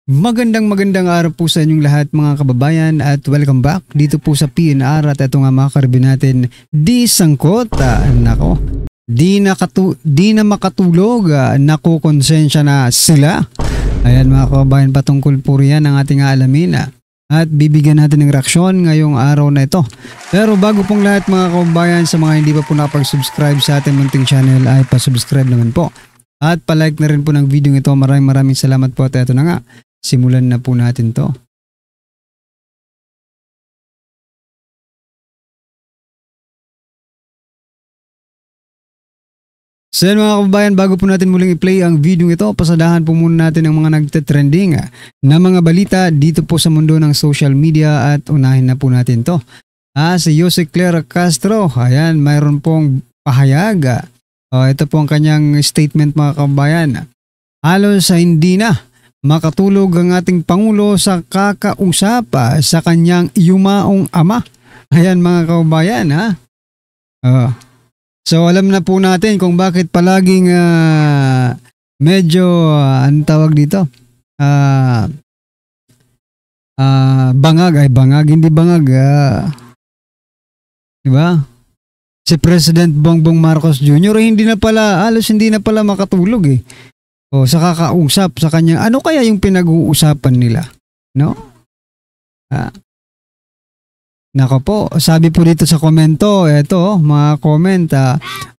Magandang araw po sa inyong lahat mga kababayan at welcome back dito po sa PNR at ito nga mga karibin natin di sangkot. Nako, di na makatulog, nakukonsensya na sila. Ayan mga kababayan, patungkol po riyan ang ating aalamin at bibigyan natin ng reaksyon ngayong araw na ito. Pero bago pong lahat mga kababayan, sa mga hindi pa po nakapag-subscribe sa ating munting channel ay pa-subscribe naman po. At palike na rin po ng video ito. Maraming salamat po at ito na nga. Simulan na po natin to. So yan mga kababayan, bago po natin muling i-play ang video ito, pasadahan po muna natin ang mga nagte-trending na mga balita dito po sa mundo ng social media at unahin na po natin to. Si Jose Clara Castro, ayan, mayroon pong pahayag. Ito po ang kanyang statement mga kababayan. Halos hindi na makatulog ang ating Pangulo sa kakausap sa kanyang yumaong ama. Ayan mga kababayan so alam na po natin kung bakit palaging medyo anong tawag dito? Bangag, hindi bangag. Diba? Si President Bongbong Marcos Jr. halos hindi na pala makatulog sa kakausap sa kanya. Ano kaya yung pinag-uusapan nila? No? Nako po, sabi po dito sa komento, eto mga comment,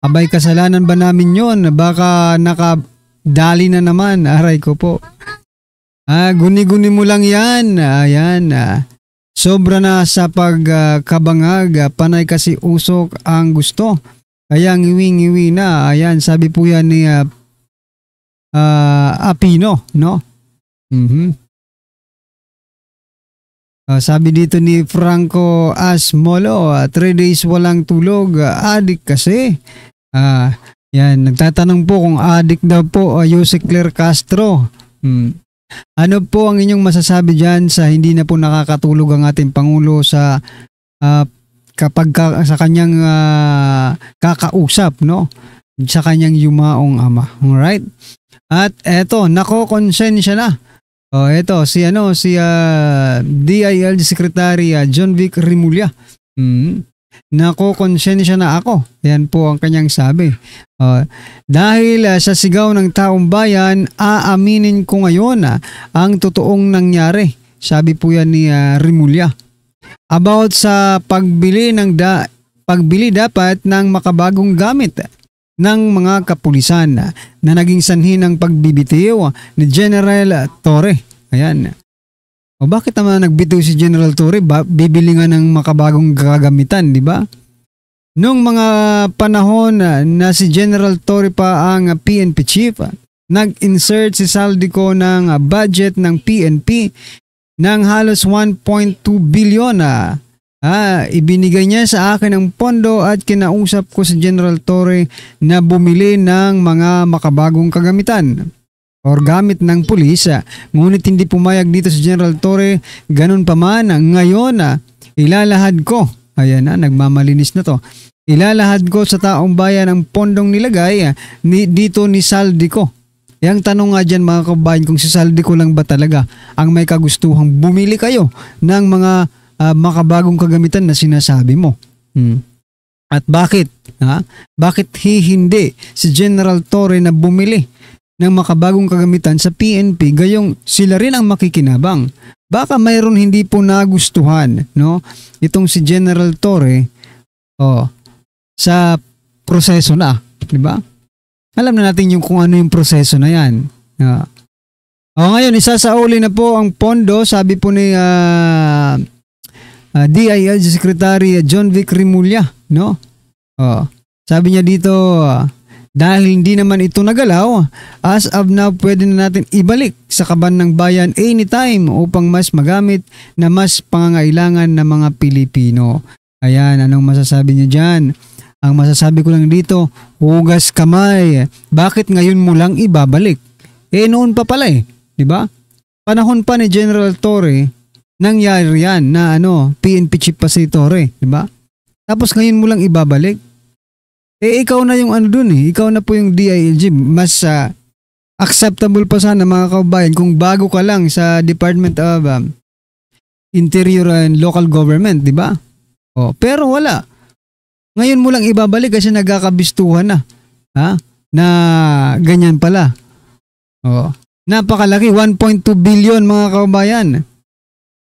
abay kasalanan ba namin yon? Baka nakadali na naman, aray ko po. Guni-guni mo lang yan. Ayan. Sobra na sa pagkabangag, panay kasi usok ang gusto. Kaya ngiwi-ngiwi na. Ayan, sabi po yan ni Apino, no? Sabi dito ni Franco Asmolo, 3 days walang tulog, adik kasi. Yan, nagtatanong po kung adik daw po Jose Clara Castro. Ano po ang inyong masasabi dyan sa hindi na po nakakatulog ang ating Pangulo sa sa kanyang kakausap, no? Sa kanyang yumaong ama. Alright? At eto, nakokonsensya na. Eto, si DILG Secretary John Vic Rimulya. Nakokonsensya na ako. Yan po ang kanyang sabi. Dahil sa sigaw ng taong bayan, aaminin ko ngayon ang totoong nangyari. Sabi po yan ni Rimulya. About sa pagbili dapat ng makabagong gamit ng mga kapulisan na naging sanhi ng pagbibitiw ni General Torre. Ayan. Bakit naman nagbitiw si General Torre? Bibili nga ng makabagong gagamitan, di ba? Noong mga panahon na si General Torre pa ang PNP chief, nag-insert si Saldico ng budget ng PNP ng halos 1.2 billion. Ibinigay niya sa akin ang pondo at kinausap ko si General Torre na bumili ng mga makabagong kagamitan or gamit ng pulis. Ngunit hindi pumayag dito si General Torre. Ganun pa man, ngayon ilalahad ko. Ayan nagmamalinis na to. Ilalahad ko sa taong bayan ang pondong nilagay dito ni Saldico. Yang tanong nga dyan mga kabayan, kung si Saldico lang ba talaga ang may kagustuhang bumili kayo ng mga makabagong kagamitan na sinasabi mo. At bakit? Bakit hindi si General Torre na bumili ng makabagong kagamitan sa PNP gayong sila rin ang makikinabang? Baka mayroon hindi po nagustuhan, no? Itong si General Torre sa proseso na, di ba? Alam na natin kung ano yung proseso na yan. Ngayon, isasauli na po ang pondo, sabi po ni DILG Secretary John Vic Rimulya, no? Sabi niya dito, dahil hindi naman ito nagalaw, as of now pwede na natin ibalik sa kaban ng bayan anytime upang mas magamit na mas pangangailangan ng mga Pilipino. Ayan, anong masasabi niya dyan? Ang masasabi ko lang dito, hugas kamay. Bakit ngayon mo lang ibabalik? Noon pa pala di ba? Panahon pa ni General Torre, nangyari yan na PNP chief pa si Torre, di ba? Tapos ngayon mo lang ibabalik. Ikaw na yung dun Ikaw na po yung DILG. Mas acceptable pa sana mga kababayan kung bago ka lang sa Department of Interior and Local Government, di ba? Oh, pero wala. Ngayon mo lang ibabalik kasi nagkakabistuhan na. Ha? Na ganyan pala. Oh, napakalaki, 1.2 billion mga kababayan.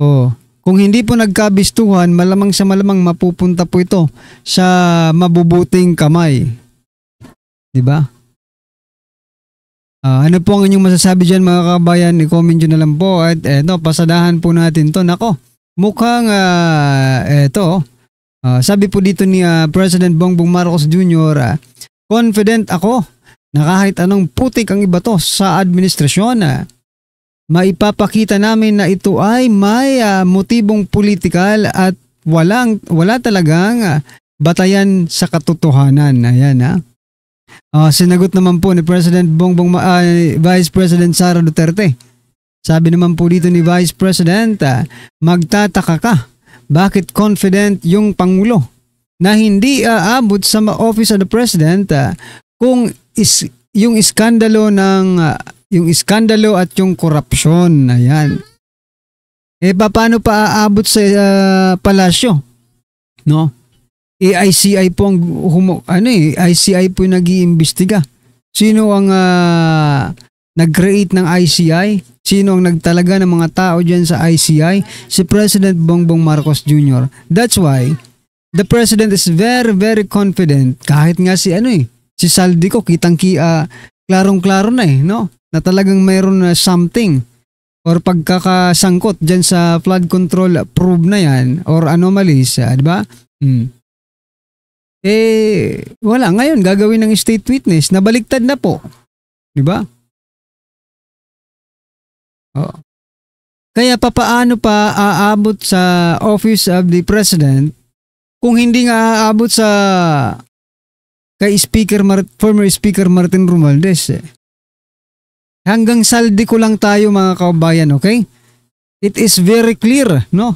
Oh, kung hindi po nagkabistuhan, malamang sa malamang mapupunta po ito sa mabubuting kamay. 'Di ba? Ano po ang inyong masasabi diyan mga kababayan? I-comment nyo na lang po at eto, pasadahan po natin 'to. Nako, mukhang sabi po dito ni President Bongbong Marcos Jr., confident ako na kahit anong putik ang ibato sa administrasyon, maipapakita namin na ito ay may motibong politikal at wala talagang batayan sa katotohanan. Ayan sinagot naman po ni President Vice President Sara Duterte. Sabi naman po dito ni Vice President, magtataka ka bakit confident yung Pangulo na hindi aabot sa Office of the President kung yung iskandalo at yung korupsyon. Ayan. Paano pa aabot sa palasyo? No? ICI po ang ICI po yung nag-iimbestiga. Sino ang nag-create ng ICI? Sino ang nagtalaga ng mga tao diyan sa ICI? Si President Bongbong Marcos Jr. That's why the President is very, very confident. Kahit nga si Saldico, klarong-klaro na no? Na talagang mayroon na something or pagkakasangkot dyan sa flood control probe na yan or anomalies, di ba? Wala. Ngayon, gagawin ng state witness, nabaliktad na po. Di ba? Kaya papaano pa aabot sa Office of the President kung hindi nga aabot sa kay former Speaker Martin Romualdez. Hanggang saldi ko lang tayo mga kababayan, okay? It is very clear, no?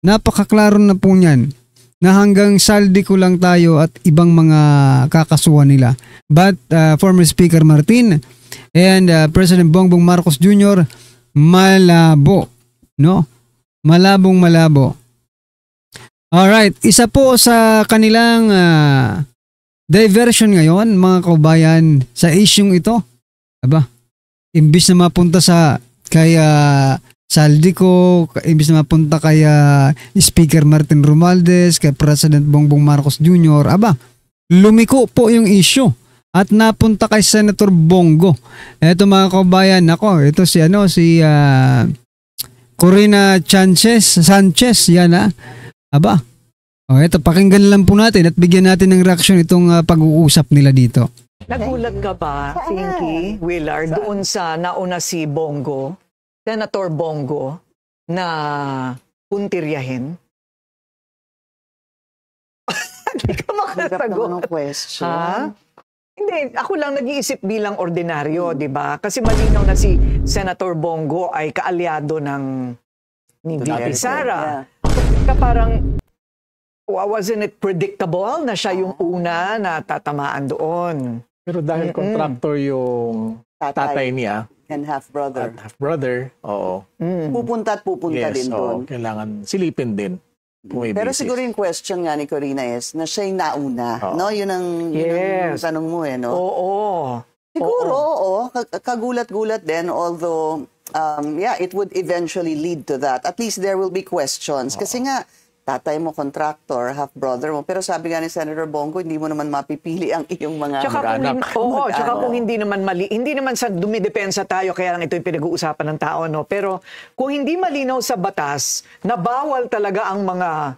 Napakaklaro na po niyan na hanggang saldi ko lang tayo at ibang mga kakasuhan nila. But former Speaker Martin and President Bongbong Marcos Jr., malabo, no? Malabong-malabo. Alright, isa po sa kanilang diversion ngayon, mga kababayan, sa isyung ito. Imbis na mapunta kay Saldico, imbis na mapunta kay Speaker Martin Romualdez, kay President Bongbong Marcos Jr., lumiko po yung issue at napunta kay Senator Bongo. Eto mga kababayan, ito si Corina Sanchez, yan eto, pakinggan lang po natin at bigyan natin ng reaksyon itong pag-uusap nila dito. Nagulat ka ba, Pinky, Willard, doon sa nauna si Bongo, Senator Bongo, na puntiryahin? Hindi ka makasagot. Question. Ha? Hindi, ako lang nag-iisip bilang ordinaryo, di ba? Kasi malinaw na si Senator Bongo ay kaalyado ni VP Sara. Yeah. Parang, wasn't it predictable na siya yung una na tatamaan doon? Pero dahil contractor yung tatay niya, and half-brother. Half-brother, oo. Pupunta din doon. Kailangan silipin din. Pero siguro yung question nga ni Corina is na siya yung nauna. No? Yun ang tanong mo no? Oo. Siguro, kagulat-gulat din. Although, it would eventually lead to that. At least there will be questions. Kasi nga, tatay mo, contractor, half-brother mo. Pero sabi nga ni Senator Bongo, hindi mo naman mapipili ang iyong mga anak. Tsaka kung hindi naman hindi naman sa dumidepensa tayo, kaya lang ito yung pinag-uusapan ng tao, no? Pero kung hindi malinaw sa batas, na bawal talaga ang mga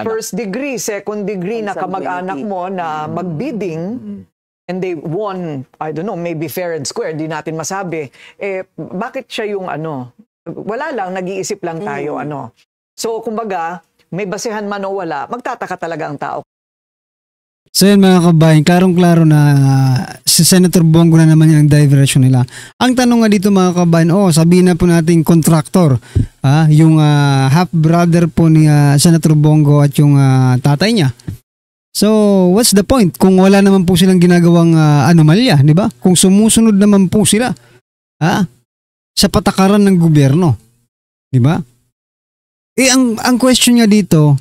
first degree, second degree na kamag-anak mo na mag-bidding, and they won, I don't know, maybe fair and square, hindi natin masabi. Bakit siya yung wala lang, nag-iisip lang tayo, So, kumbaga, may basehan man o wala, magtataka talaga ang tao. So yan mga kabayan, klarong-klaro na si Senator Bongo na naman yung diversion nila. Ang tanong nga dito mga kabayan, sabihin na po natin contractor, yung half-brother po ni Senator Bongo at yung tatay niya. So, what's the point kung wala naman po silang ginagawang anomalya, di ba? Kung sumusunod naman po sila sa patakaran ng gobyerno, di ba? Ang question nga dito,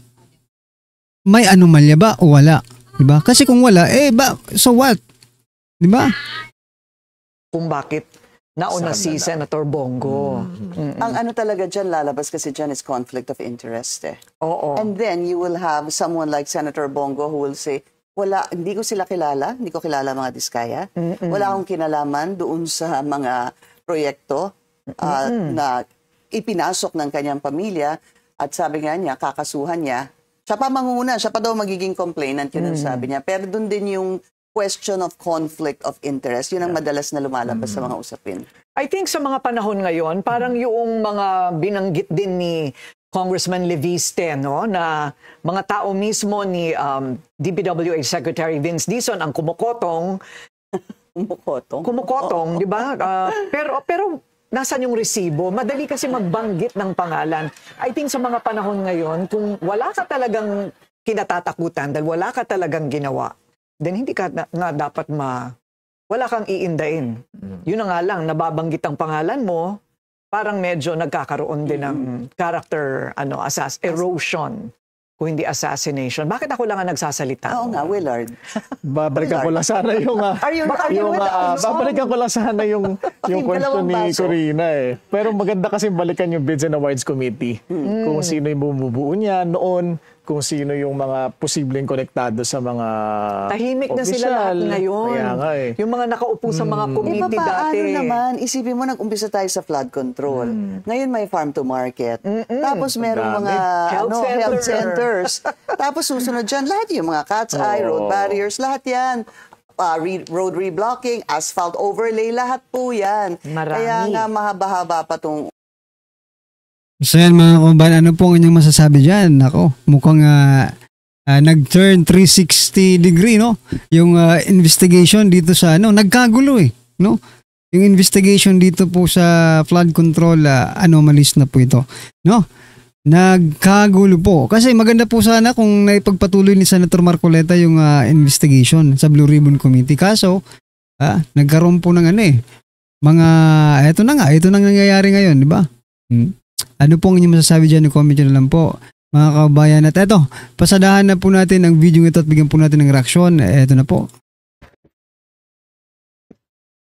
may anomalya ba o wala? Di ba? Kasi kung wala, so what? Di ba? Kung bakit nauna si Senator Bongo. Ang ano talaga dyan, lalabas kasi dyan is conflict of interest eh. Oo. And then you will have someone like Senator Bongo who will say, hindi ko sila kilala, hindi ko kilala mga Diskaya. Wala akong kinalaman doon sa mga proyekto na ipinasok ng kanyang pamilya at sabi nga niya, kakasuhan niya. Siya pa mangunguna, siya pa daw magiging complainant, yun ang sabi niya. Pero doon din yung question of conflict of interest. Yun ang madalas na lumalabas sa mga usapin. I think sa mga panahon ngayon, parang yung mga binanggit din ni Congressman Leviste, no, na mga tao mismo ni DPWH Secretary Vince Dizon ang kumukotong, di ba? Pero nasaan yung resibo? Madali kasi magbanggit ng pangalan. I think sa mga panahon ngayon, kung wala ka talagang kinatatakutan dahil wala ka talagang ginawa, then hindi ka nga dapat wala kang iindain. Yun na nga lang, nababanggit ang pangalan mo, parang medyo nagkakaroon din ng character erosion, kung hindi assassination. Bakit ako lang ang nagsasalita? Oo nga, Willard. Babalikan ko lang sana yung babalikan ko lang sana yung question ni Corina eh. Pero maganda kasi balikan yung Bids and Awards Committee. Kung sino yung bumubuo niya noon, kung sino yung mga posibleng konektado sa mga tahimik na sila lahat ngayon. Kaya nga eh. Yung mga nakaupo sa mga committee dati. Paano naman? Isipin mo, nag-umpisa tayo sa flood control. Ngayon may farm to market. Tapos merong mga health centers. Tapos susunod dyan, lahat yung mga cat's eye, road barriers, lahat yan. Road reblocking, asphalt overlay, lahat po yan. Marami. Kaya nga mahaba-haba pa itong So yan mga kababayan, ano po ang inyong masasabi dyan? Ako, mukhang nag-turn 360 degree, no? Yung investigation dito sa, nagkagulo eh, no? Yung investigation dito po sa flood control anomalies na po ito, no? Nagkagulo po. Kasi maganda po sana kung naipagpatuloy ni Senator Marcoleta yung investigation sa Blue Ribbon Committee. Kaso, nagkaroon po ng ito na nangyayari ngayon, di ba? Ano pong inyong masasabi dyan? I-comment nyo na lang po mga kababayan. At eto, pasadahan na po natin ang video ito at bigyan po natin ng reaksyon. Eto na po.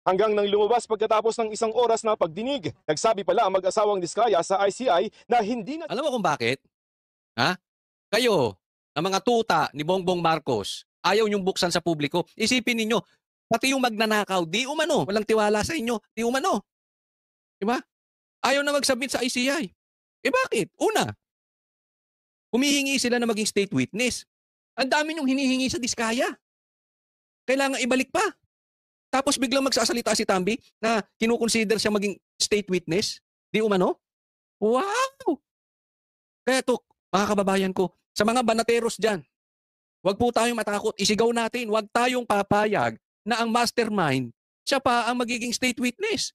Hanggang nang lumabas pagkatapos ng 1 oras na pagdinig, nagsabi pala ang mag-asawang Diskaya sa ICI na hindi na... Alam mo kung bakit? Kayo, na mga tuta ni Bongbong Marcos, ayaw niyong buksan sa publiko. Isipin ninyo, pati yung magnanakaw, di umano, walang tiwala sa inyo, di umano. Diba? Ayaw na mag-submit sa ICI. Bakit? Una, humihingi sila na maging state witness. Ang dami niyong hinihingi sa Diskaya. Kailangan ibalik pa. Tapos biglang magsasalita si Tambi na kinukonsider siya maging state witness. Di umano? Wow! Kaya to, mga kababayan ko, sa mga banateros dyan, wag po tayong matakot. Isigaw natin, wag tayong papayag na ang mastermind, siya pa ang magiging state witness.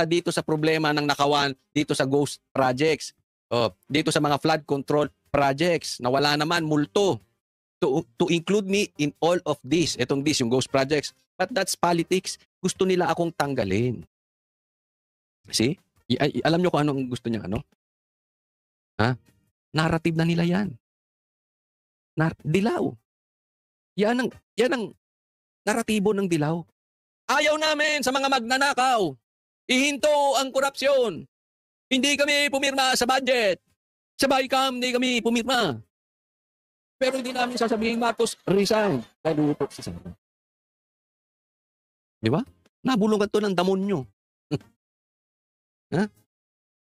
Dito sa problema ng nakawan, dito sa ghost projects, dito sa mga flood control projects, na wala naman multo. To include me in all of this, yung ghost projects. But that's politics. Gusto nila akong tanggalin. See? Alam nyo kung anong gusto niya, Narrative na nila yan. Dilaw. Yan ang naratibo ng dilaw. Ayaw namin sa mga magnanakaw. Ihinto ang korupsyon. Hindi kami pumirma sa budget. Sa BICAM, hindi kami pumirma. Pero hindi namin sasabihin, Marcos, resign. Kaluto si Sara. Di ba? Nabulungan to ng damonyo.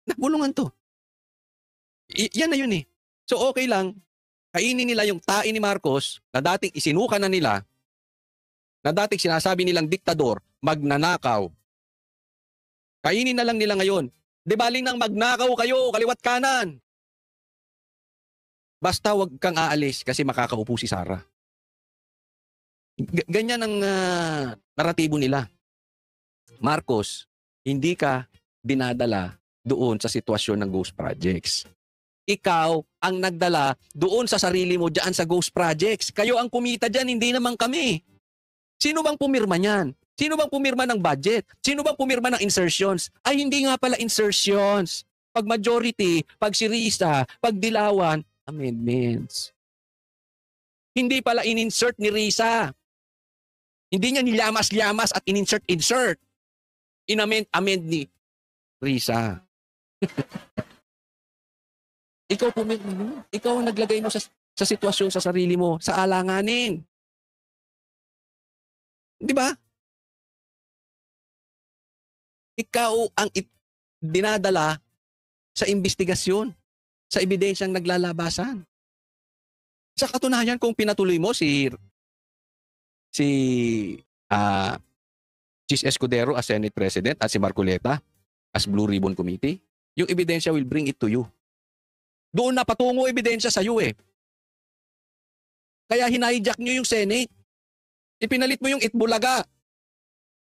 Nabulungan to. Yan na yun eh. So okay lang, kainin nila yung tae ni Marcos na dating isinuka na nila, na dating sinasabi nilang diktador, magnanakaw. Kainin na lang nila ngayon. Di baling nang magnakaw kayo, kaliwat kanan. Basta wag kang aalis kasi makakaupo si Sara. Ganyan ang naratibo nila. Marcos, hindi ka dinadala doon sa sitwasyon ng ghost projects. ikaw ang nagdala doon sa sarili mo dyan sa ghost projects. Kayo ang kumita dyan, hindi naman kami. Sino bang pumirma niyan? Sino bang pumirma ng budget? Sino bang pumirma ng insertions? Ay, hindi nga pala insertions. Pag majority, pag si Risa, pag Dilawan, amendments. Hindi pala in-insert ni Risa. Hindi niya nilamas-lamas at in-insert. Inamend ni Risa. Ikaw pumirma mo. Ikaw ang naglagay mo sa sitwasyon sa sarili mo, sa alanganin. Di ba? Ikaw ang dinadala sa investigasyon, sa ebidensyang naglalabasan. Sa katunayan, kung pinatuloy mo si Chis Escudero as Senate President at si Marcoleta as Blue Ribbon Committee, yung ebidensya will bring it to you. Doon na patungo ebidensya sa iyo eh. Kaya hinijack nyo yung Senate. Ipinalit mo yung Itbulaga.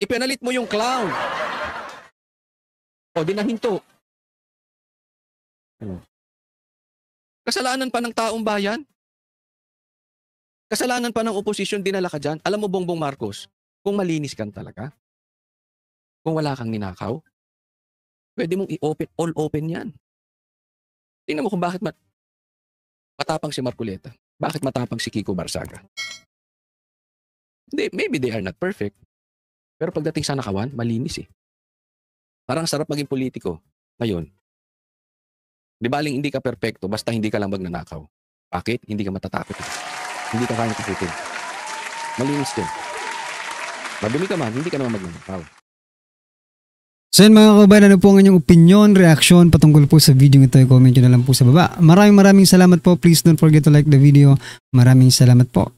Ipinalit mo yung clown. O, di nahinto. Kasalanan pa ng taong bayan? Kasalanan pa ng oposisyon, dinala ka dyan? Alam mo, Bongbong Marcos, kung malinis kang talaga, kung wala kang ninakaw, pwede mong i-open, all open yan. Tingnan mo kung bakit matapang si Marcoleta. Bakit matapang si Kiko Barsaga. Maybe they are not perfect. Pero pagdating sa nakawan, malinis eh. Parang sarap maging politiko. Ngayon, di baling hindi ka perfecto, basta hindi ka lang magnanakaw. Bakit? Hindi ka matatakot. Hindi ka kaya takutin. Malinis din. Madumi ka man, hindi ka naman magnanakaw. So yun mga kabayan, ano po ang inyong opinion, reaction patungkol po sa video ito? I-comment nyo na lang po sa baba. Maraming salamat po. Please don't forget to like the video. Maraming salamat po.